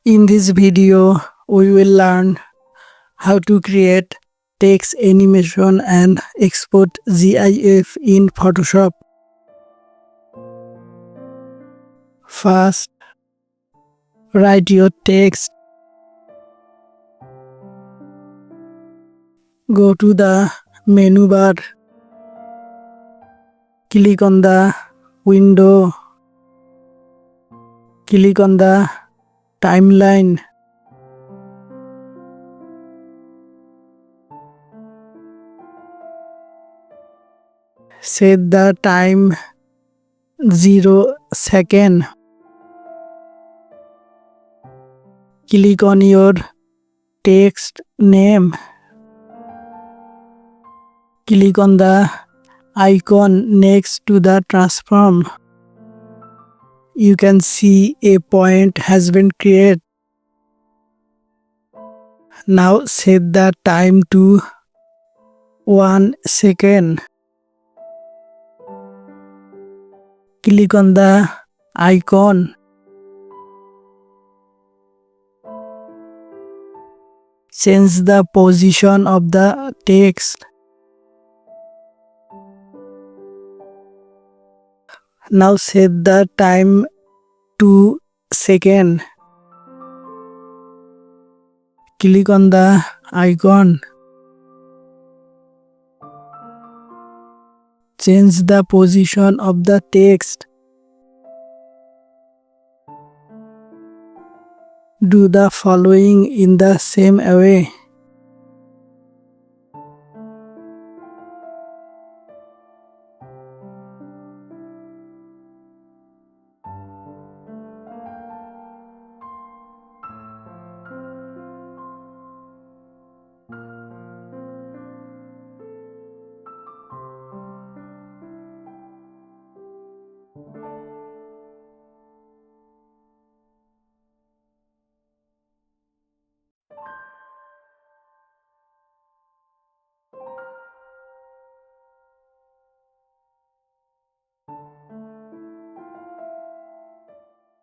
In this video, we will learn how to create text animation and export GIF in Photoshop. First, write your text. Go to the menu bar. Click on the window. Click on the timeline. Set the time 0 second. Click on your text name. Click on the icon next to the transform. You can see a point has been created. Now set the time to 1 second. Click on the icon. Change the position of the text. Now set the time to second. Click on the icon. Change the position of the text. Do the following in the same way.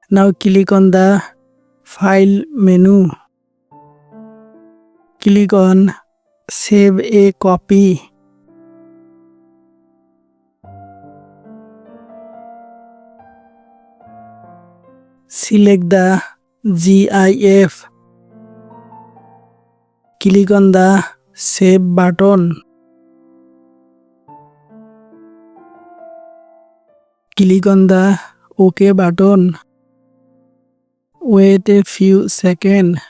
Now click on the File menu. Click on Save a copy. Select the GIF. Click on the Save button. Click on the OK button. Wait a few seconds.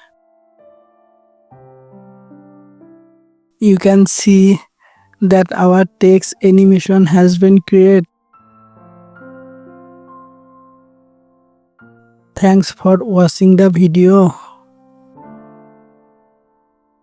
You can see that our text animation has been created. Thanks for watching the video.